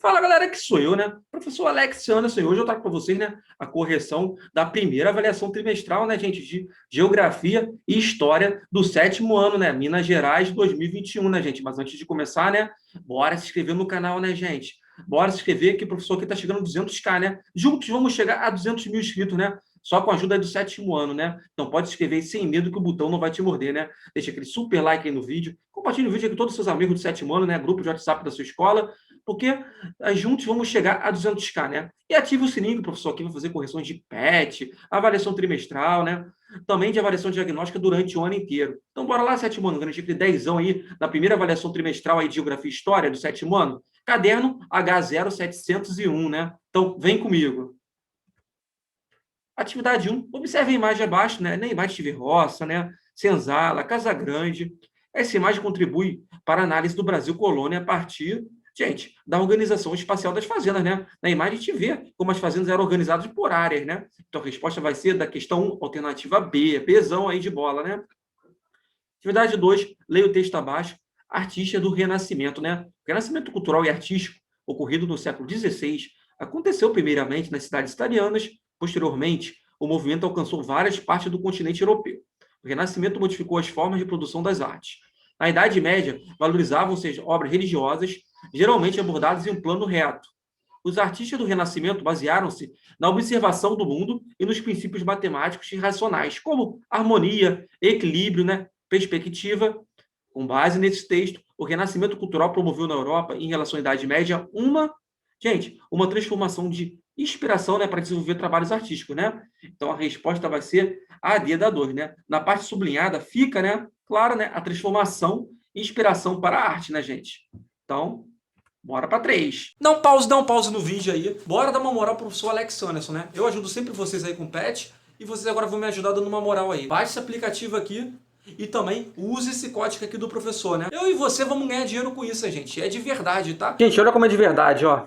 Fala, galera, que sou eu, né? Professor Alex Anderson, e hoje eu trago para vocês, né, a correção da primeira avaliação trimestral, né, gente, de Geografia e História do 7º ano, né, Minas Gerais 2021, né, gente? Mas antes de começar, né, bora se inscrever no canal, né, gente? Bora se inscrever, que o professor aqui tá chegando a 200k, né? Juntos vamos chegar a 200 mil inscritos, né? Só com a ajuda do 7º ano, né? Então pode se inscrever sem medo que o botão não vai te morder, né? Deixa aquele super like aí no vídeo, compartilha o vídeo com todos os seus amigos do 7º ano, né? Grupo de WhatsApp da sua escola, porque juntos vamos chegar a 200k, né? E ative o sininho, que o professor aqui vai fazer correções de PET, avaliação trimestral, né? Também de avaliação diagnóstica durante o ano inteiro. Então, bora lá, 7º ano, garantir aquele 10 aí na primeira avaliação trimestral aí de Geografia e História do 7º ano. Caderno H0701, né? Então, vem comigo. Atividade 1, observe a imagem abaixo, né? Na imagem tive roça, né? Senzala, Casa Grande. Essa imagem contribui para a análise do Brasil colônia a partir, gente, da organização espacial das fazendas, né? Na imagem a gente vê como as fazendas eram organizadas por áreas, né? Então a resposta vai ser da questão 1, alternativa B, Bzão aí de bola, né? Atividade 2, leia o texto abaixo, artista do Renascimento, né? O renascimento cultural e artístico, ocorrido no século XVI, aconteceu primeiramente nas cidades italianas. Posteriormente, o movimento alcançou várias partes do continente europeu. O Renascimento modificou as formas de produção das artes. Na Idade Média, valorizavam-se as obras religiosas, geralmente abordadas em um plano reto. Os artistas do Renascimento basearam-se na observação do mundo e nos princípios matemáticos e racionais, como harmonia, equilíbrio, né, perspectiva. Com base nesse texto, o Renascimento cultural promoveu na Europa, em relação à Idade Média, uma transformação de inspiração, né, para desenvolver trabalhos artísticos, né? Então a resposta vai ser a D da 2, né? Na parte sublinhada fica, né, claro, né, a transformação e inspiração para a arte, né, gente? Então, bora para 3. Dá um pause no vídeo aí. Bora dar uma moral pro professor Alex Anderson, né? Eu ajudo sempre vocês aí com o PET e vocês agora vão me ajudar dando uma moral aí. Baixe esse aplicativo aqui e também use esse código aqui do professor, né? Eu e você vamos ganhar dinheiro com isso, gente. É de verdade, tá? Gente, olha como é de verdade, ó.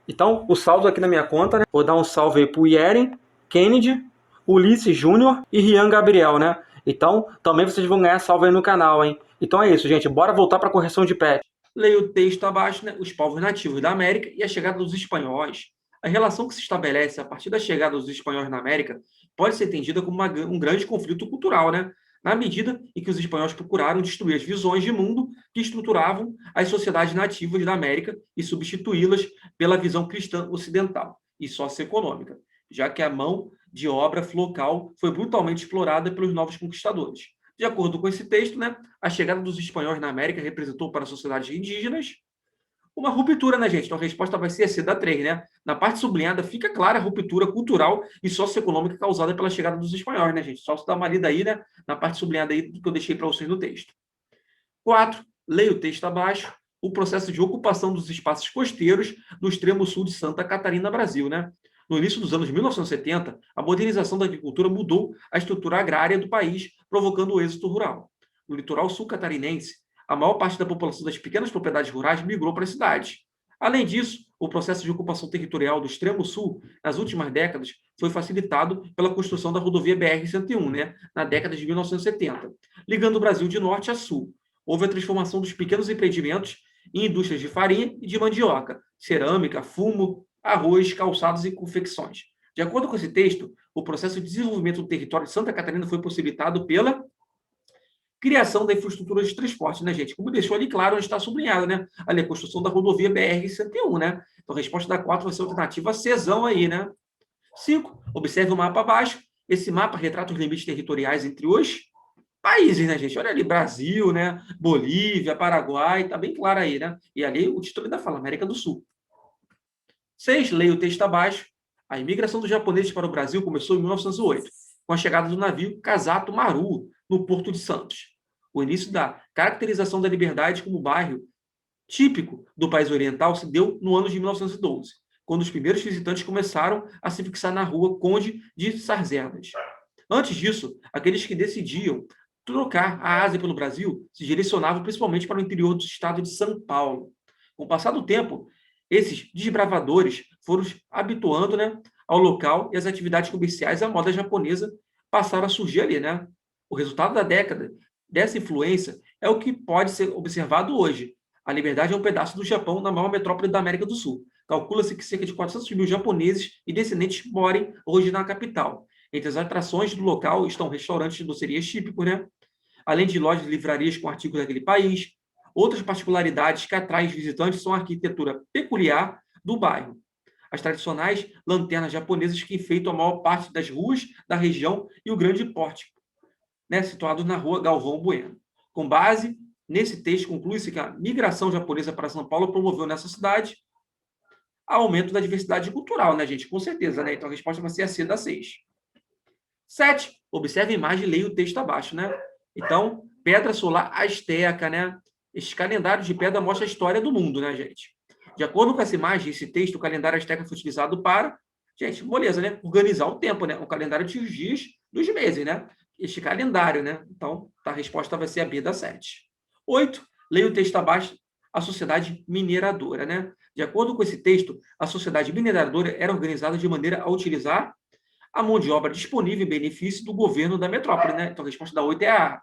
Então, o saldo aqui na minha conta, né? Vou dar um salve aí pro Yeren, Kennedy, Ulisses Júnior e Rian Gabriel, né? Então, também vocês vão ganhar salve aí no canal, hein? Então é isso, gente. Bora voltar para a correção de PET. Leia o texto abaixo, né? Os povos nativos da América e a chegada dos espanhóis. A relação que se estabelece a partir da chegada dos espanhóis na América pode ser entendida como um grande conflito cultural, né? Na medida em que os espanhóis procuraram destruir as visões de mundo que estruturavam as sociedades nativas da América e substituí-las pela visão cristã ocidental e socioeconômica, já que a mão de obra local foi brutalmente explorada pelos novos conquistadores. De acordo com esse texto, né, a chegada dos espanhóis na América representou para as sociedades indígenas uma ruptura, né, gente? Então a resposta vai ser a C da 3, né? Na parte sublinhada fica clara a ruptura cultural e socioeconômica causada pela chegada dos espanhóis, né, gente? Só se dar uma lida aí, né, na parte sublinhada aí que eu deixei para vocês no texto. 4. Leia o texto abaixo. O processo de ocupação dos espaços costeiros do extremo sul de Santa Catarina, Brasil, né? No início dos anos 1970, a modernização da agricultura mudou a estrutura agrária do país, provocando o êxodo rural. No litoral sul catarinense, a maior parte da população das pequenas propriedades rurais migrou para as cidades. Além disso, o processo de ocupação territorial do extremo sul, nas últimas décadas, foi facilitado pela construção da rodovia BR-101, né, na década de 1970, ligando o Brasil de norte a sul. Houve a transformação dos pequenos empreendimentos em indústrias de farinha e de mandioca, cerâmica, fumo, arroz, calçados e confecções. De acordo com esse texto, o processo de desenvolvimento do território de Santa Catarina foi possibilitado pela criação da infraestrutura de transporte, né, gente? Como deixou ali claro onde está sublinhado, né? Ali, a construção da rodovia BR-101, né? Então, a resposta da 4 vai ser a alternativa Czão aí, né? 5. Observe o mapa abaixo. Esse mapa retrata os limites territoriais entre os países, né, gente? Olha ali, Brasil, né? Bolívia, Paraguai, tá bem claro aí, né? E ali o título ainda fala América do Sul. 6. Leia o texto abaixo. A imigração dos japoneses para o Brasil começou em 1908, com a chegada do navio Kazato Maru, no Porto de Santos. O início da caracterização da Liberdade como bairro típico do país oriental se deu no ano de 1912, quando os primeiros visitantes começaram a se fixar na rua Conde de Sarzedas. Antes disso, aqueles que decidiam trocar a Ásia pelo Brasil se direcionavam principalmente para o interior do estado de São Paulo. Com o passar do tempo, esses desbravadores foram habituando, né, ao local e às atividades comerciais, a moda japonesa passaram a surgir ali, né? O resultado da década dessa influência é o que pode ser observado hoje. A Liberdade é um pedaço do Japão na maior metrópole da América do Sul. Calcula-se que cerca de 400 mil japoneses e descendentes morem hoje na capital. Entre as atrações do local estão restaurantes de docerias típicos, né? Além de lojas e livrarias com artigos daquele país. Outras particularidades que atraem os visitantes são a arquitetura peculiar do bairro. As tradicionais lanternas japonesas que enfeitam a maior parte das ruas da região e o grande pórtico, né, situados na rua Galvão Bueno. Com base nesse texto, conclui-se que a migração japonesa para São Paulo promoveu nessa cidade aumento da diversidade cultural, né, gente? Com certeza, né? Então a resposta vai ser a C da 6. 7. Observe a imagem e leia o texto abaixo, né? Então, pedra solar asteca, né? Esses calendários de pedra mostram a história do mundo, né, gente? De acordo com essa imagem, esse texto, o calendário asteca foi utilizado para, gente, moleza, né? Organizar o tempo, né? O calendário tinha os dias dos meses, né? Este calendário, né? Então, a resposta vai ser a B da 7. 8. Leia o texto abaixo, a sociedade mineradora, né? De acordo com esse texto, a sociedade mineradora era organizada de maneira a utilizar a mão de obra disponível em benefício do governo da metrópole, né? Então, a resposta da 8 é a A.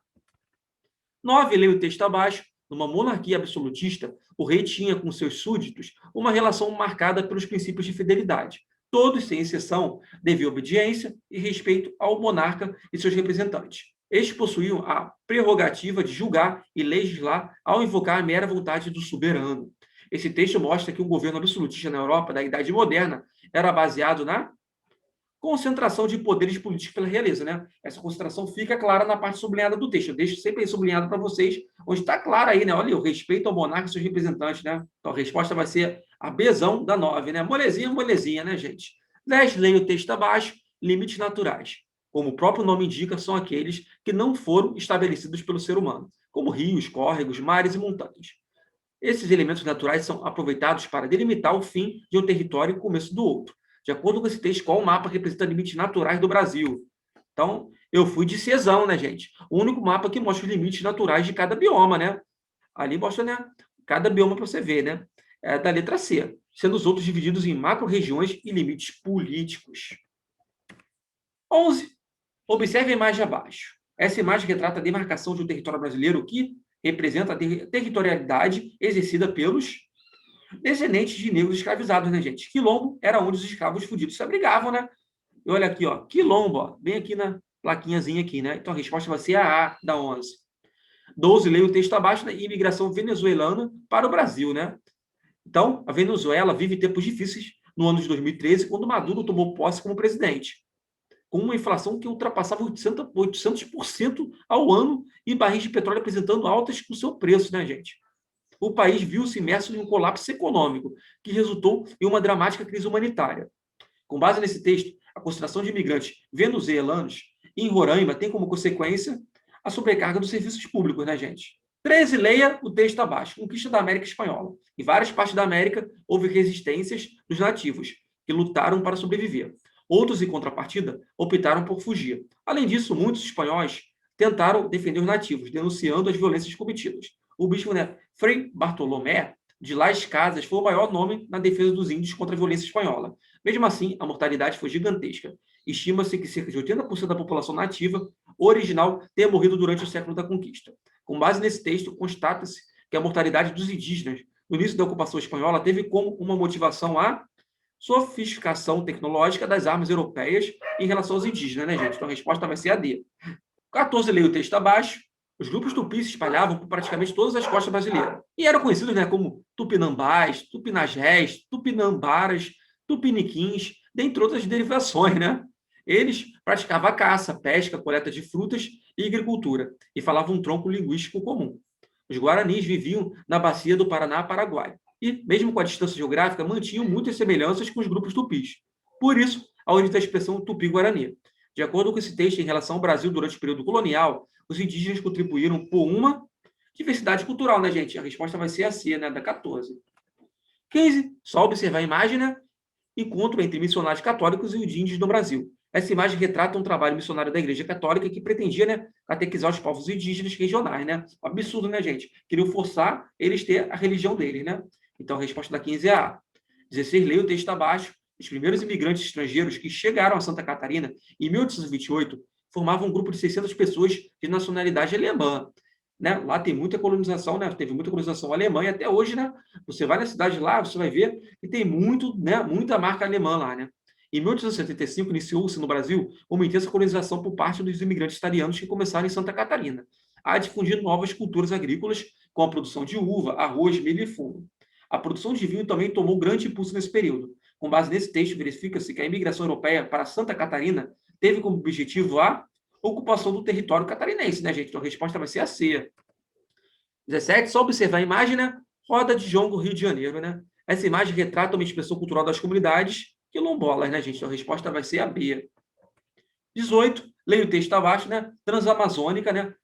9, leia o texto abaixo. Numa monarquia absolutista, o rei tinha com seus súditos uma relação marcada pelos princípios de fidelidade. Todos, sem exceção, deviam obediência e respeito ao monarca e seus representantes. Estes possuíam a prerrogativa de julgar e legislar ao invocar a mera vontade do soberano. Esse texto mostra que o governo absolutista na Europa da Idade Moderna era baseado na concentração de poderes políticos pela realeza, né? Essa concentração fica clara na parte sublinhada do texto. Eu deixo sempre aí sublinhado para vocês, onde está claro aí, né? Olha, o respeito ao monarca e seus representantes, né? Então, a resposta vai ser a Bzão da 9, né? Molezinha, né, gente? 10, leia o texto abaixo, limites naturais. Como o próprio nome indica, são aqueles que não foram estabelecidos pelo ser humano, como rios, córregos, mares e montanhas. Esses elementos naturais são aproveitados para delimitar o fim de um território e o começo do outro. De acordo com esse texto, qual o mapa representa limites naturais do Brasil? Então, eu fui de Cezão, né, gente? O único mapa que mostra os limites naturais de cada bioma, né? Ali mostra, né, cada bioma para você ver, né? É da letra C, sendo os outros divididos em macro-regiões e limites políticos. 11. Observe a imagem abaixo. Essa imagem retrata a demarcação de um território brasileiro que representa a territorialidade exercida pelos descendentes de negros escravizados, né, gente? Quilombo era onde os escravos fudidos se abrigavam, né? E olha aqui, ó, quilombo, ó, bem aqui na plaquinhazinha aqui, né? Então a resposta vai ser a A da 11. 12, leia o texto abaixo, né? Imigração venezuelana para o Brasil, né? Então, a Venezuela vive tempos difíceis no ano de 2013, quando Maduro tomou posse como presidente, com uma inflação que ultrapassava 800% ao ano e barris de petróleo apresentando altas no seu preço, né, gente? O país viu-se imerso em um colapso econômico, que resultou em uma dramática crise humanitária. Com base nesse texto, a concentração de imigrantes venezuelanos em Roraima tem como consequência a sobrecarga dos serviços públicos, né, gente? 13, leia o texto abaixo. Conquista da América Espanhola. Em várias partes da América, houve resistências dos nativos, que lutaram para sobreviver. Outros, em contrapartida, optaram por fugir. Além disso, muitos espanhóis tentaram defender os nativos, denunciando as violências cometidas. O bispo, né, Frei Bartolomé de Las Casas foi o maior nome na defesa dos índios contra a violência espanhola. Mesmo assim, a mortalidade foi gigantesca. Estima-se que cerca de 80% da população nativa original tenha morrido durante o século da conquista. Com base nesse texto, constata-se que a mortalidade dos indígenas no início da ocupação espanhola teve como uma motivação a sofisticação tecnológica das armas europeias em relação aos indígenas, né, gente? Então a resposta vai ser a D. 14, leia o texto abaixo. Os grupos tupis se espalhavam por praticamente todas as costas brasileiras e eram conhecidos, né, como tupinambás, tupinagés, tupinambaras, tupiniquins, dentre outras derivações, né? Eles praticavam a caça, pesca, coleta de frutas e agricultura e falavam um tronco linguístico comum. Os guaranis viviam na bacia do Paraná-Paraguai e, mesmo com a distância geográfica, mantinham muitas semelhanças com os grupos tupis. Por isso, a origem da expressão tupi-guarani. De acordo com esse texto, em relação ao Brasil durante o período colonial, os indígenas contribuíram por uma diversidade cultural, né, gente? A resposta vai ser a C, né, da 14. 15, só observar a imagem, né? Encontro entre missionários católicos e os índios no Brasil. Essa imagem retrata um trabalho missionário da Igreja Católica que pretendia, né, catequizar os povos indígenas regionais, né? Absurdo, né, gente? Queriam forçar eles a ter a religião deles, né? Então, a resposta da 15 é A. 16, leia o texto abaixo. Os primeiros imigrantes estrangeiros que chegaram a Santa Catarina em 1828 formavam um grupo de 600 pessoas de nacionalidade alemã. né? Lá tem muita colonização, né? Teve muita colonização alemã e até hoje, né? Você vai na cidade lá, você vai ver que tem muito, né? Muita marca alemã lá, né? Em 1875 iniciou-se no Brasil uma intensa colonização por parte dos imigrantes italianos que começaram em Santa Catarina, a difundir novas culturas agrícolas com a produção de uva, arroz, milho e fumo. A produção de vinho também tomou grande impulso nesse período. Com base nesse texto, verifica-se que a imigração europeia para Santa Catarina teve como objetivo a ocupação do território catarinense, né, gente? Então a resposta vai ser a C. 17, só observar a imagem, né? Roda de Jongo, Rio de Janeiro, né? Essa imagem retrata uma expressão cultural das comunidades quilombolas, né, gente? Então a resposta vai ser a B. 18, leia o texto abaixo, né? Transamazônica, né?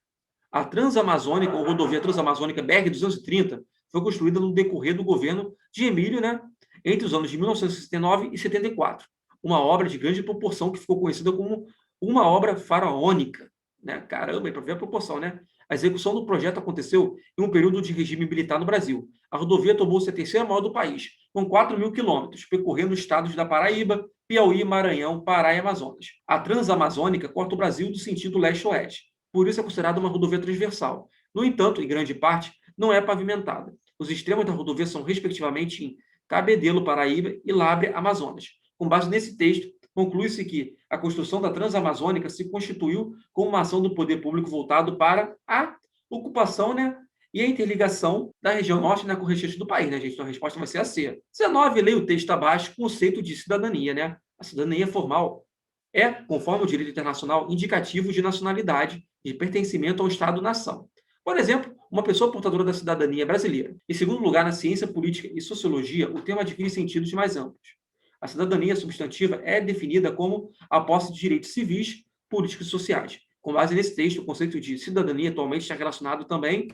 A Transamazônica, ou rodovia Transamazônica BR-230, foi construída no decorrer do governo de Emílio, né? Entre os anos de 1969 e 74. Uma obra de grande proporção que ficou conhecida como uma obra faraônica, né? Caramba, para ver a proporção, né? A execução do projeto aconteceu em um período de regime militar no Brasil. A rodovia tomou-se a terceira maior do país, com 4.000 quilômetros, percorrendo os estados da Paraíba, Piauí, Maranhão, Pará e Amazonas. A Transamazônica corta o Brasil do sentido leste-oeste. Por isso é considerada uma rodovia transversal. No entanto, em grande parte, não é pavimentada. Os extremos da rodovia são, respectivamente, em Cabedelo, Paraíba e Lábrea, Amazonas. Com base nesse texto, conclui-se que a construção da Transamazônica se constituiu como uma ação do poder público voltado para a ocupação, né, e a interligação da região norte, né, com o restante do país, né, gente? Então a resposta vai ser a C. 19, leia o texto abaixo, conceito de cidadania, né? A cidadania formal é, conforme o direito internacional, indicativo de nacionalidade, de pertencimento ao Estado-nação. Por exemplo, uma pessoa portadora da cidadania brasileira. Em segundo lugar, na ciência política e sociologia, o termo adquire sentidos mais amplos. A cidadania substantiva é definida como a posse de direitos civis, políticos e sociais. Com base nesse texto, o conceito de cidadania atualmente está relacionado também.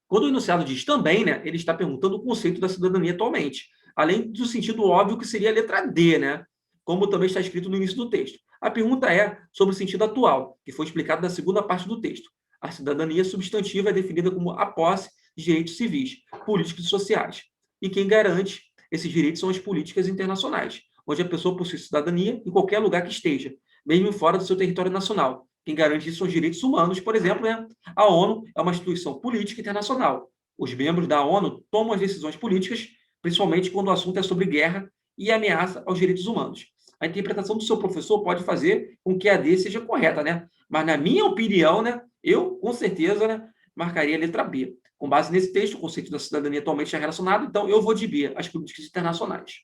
Quando o enunciado diz também, né, ele está perguntando o conceito da cidadania atualmente, além do sentido óbvio que seria a letra D, né, como também está escrito no início do texto. A pergunta é sobre o sentido atual, que foi explicado na segunda parte do texto. A cidadania substantiva é definida como a posse de direitos civis, políticos e sociais. E quem garante esses direitos são as políticas internacionais, onde a pessoa possui cidadania em qualquer lugar que esteja, mesmo fora do seu território nacional. Quem garante isso são os direitos humanos, por exemplo, né? A ONU é uma instituição política internacional. Os membros da ONU tomam as decisões políticas, principalmente quando o assunto é sobre guerra e ameaça aos direitos humanos. A interpretação do seu professor pode fazer com que a D seja correta, né? Mas, na minha opinião, né, eu, com certeza, né, marcaria a letra B. Com base nesse texto, o conceito da cidadania atualmente é relacionado, então eu vou de B, as políticas internacionais.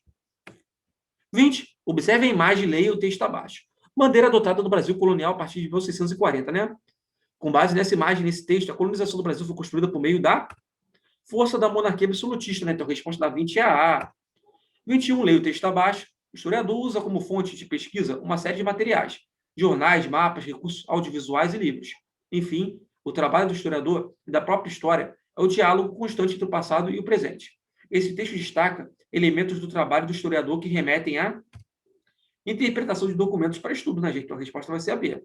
20. Observe a imagem e leia o texto abaixo. Bandeira adotada no Brasil colonial a partir de 1640, né? Com base nessa imagem, nesse texto, a colonização do Brasil foi construída por meio da força da monarquia absolutista, né? Então a resposta da 20 é a A. 21, leia o texto abaixo. O historiador usa como fonte de pesquisa uma série de materiais, jornais, mapas, recursos audiovisuais e livros. Enfim, o trabalho do historiador e da própria história é o diálogo constante entre o passado e o presente. Esse texto destaca elementos do trabalho do historiador que remetem à interpretação de documentos para estudo, né, gente? Então a resposta vai ser a B.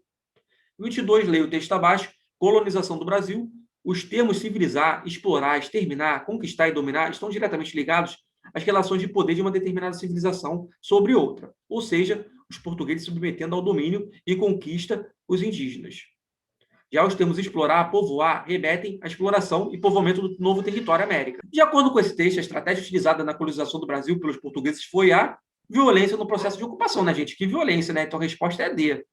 22, leia o texto abaixo. Colonização do Brasil. Os termos civilizar, explorar, exterminar, conquistar e dominar estão diretamente ligados às relações de poder de uma determinada civilização sobre outra, ou seja, os portugueses submetendo ao domínio e conquista os indígenas. Já os termos explorar, povoar, remetem à exploração e povoamento do novo território América. De acordo com esse texto, a estratégia utilizada na colonização do Brasil pelos portugueses foi a violência no processo de ocupação, né, gente? Que violência, né? Então a resposta é D.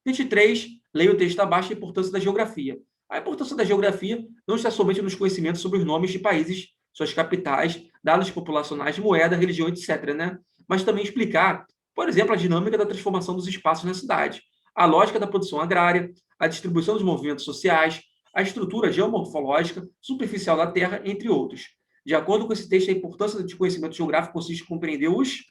23, leia o texto abaixo, a importância da geografia. A importância da geografia não está somente nos conhecimentos sobre os nomes de países, suas capitais, dados populacionais, moeda, religião, etc., né? Mas também explicar, por exemplo, a dinâmica da transformação dos espaços na cidade, a lógica da produção agrária, a distribuição dos movimentos sociais, a estrutura geomorfológica superficial da Terra, entre outros. De acordo com esse texto, a importância de conhecimento geográfico consiste em compreender os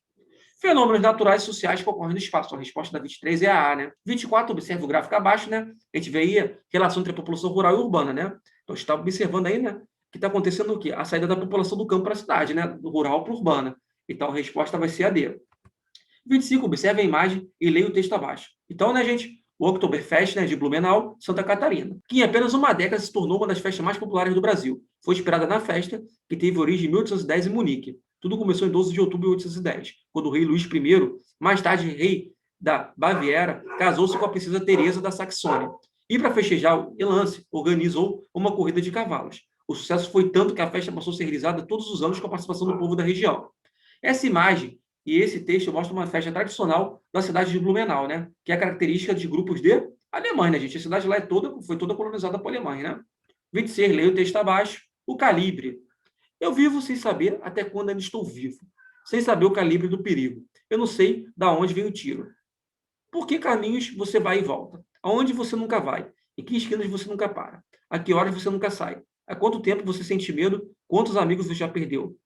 fenômenos naturais e sociais que ocorrem no espaço. A resposta da 23 é a A, né? 24, observa o gráfico abaixo, né? A gente vê aí a relação entre a população rural e urbana, né? Então, a gente está observando aí, né? Que está acontecendo o quê? A saída da população do campo para a cidade, né? Do rural para a urbana. Então, a resposta vai ser a D. 25, observe a imagem e leia o texto abaixo. Então, né, gente? O Oktoberfest, né, de Blumenau, Santa Catarina, que em apenas uma década se tornou uma das festas mais populares do Brasil. Foi inspirada na festa, que teve origem em 1810 em Munique. Tudo começou em 12 de outubro de 1810, quando o rei Luís I, mais tarde rei da Baviera, casou-se com a princesa Teresa da Saxônia. E para festejar, Elance organizou uma corrida de cavalos. O sucesso foi tanto que a festa passou a ser realizada todos os anos com a participação do povo da região. Essa imagem e esse texto mostram uma festa tradicional da cidade de Blumenau, né? Que é característica de grupos de alemães, né, gente? A cidade lá foi toda colonizada por alemães, né? Vitzer, leia o texto abaixo. O calibre. Eu vivo sem saber até quando ainda estou vivo, sem saber o calibre do perigo. Eu não sei da onde vem o tiro. Por que caminhos você vai e volta? Aonde você nunca vai? Em que esquinas você nunca para? A que horas você nunca sai? Há quanto tempo você sente medo? Quantos amigos você já perdeu?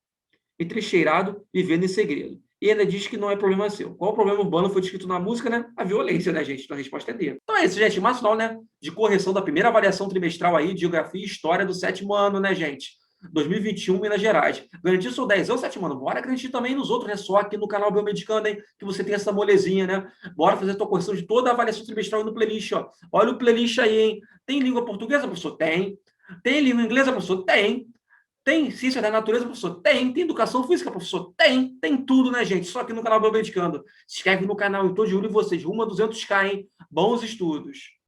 Entrecheirado, vivendo em segredo. E ainda diz que não é problema seu. Qual o problema urbano foi descrito na música, né? A violência, né, gente? Então a resposta é D. Então é isso, gente. Mais final, né? De correção da primeira avaliação trimestral aí, de Geografia e História do 7º ano, né, gente? 2021, Minas Gerais. Garantir seu 10 anos, 7º ano. Bora garantir também nos outros, né? Só aqui no canal Biomedicando, hein? Que você tem essa molezinha, né? Bora fazer a tua correção de toda a avaliação trimestral no playlist, ó. Olha o playlist aí, hein? Tem língua portuguesa, professor? Tem. Tem língua inglesa, professor? Tem. Tem ciência da natureza, professor? Tem. Tem educação física, professor? Tem. Tem tudo, né, gente? Só aqui no canal Biomedicando. Se inscreve no canal, eu tô de olho em vocês. Rumo a 200k, hein? Bons estudos.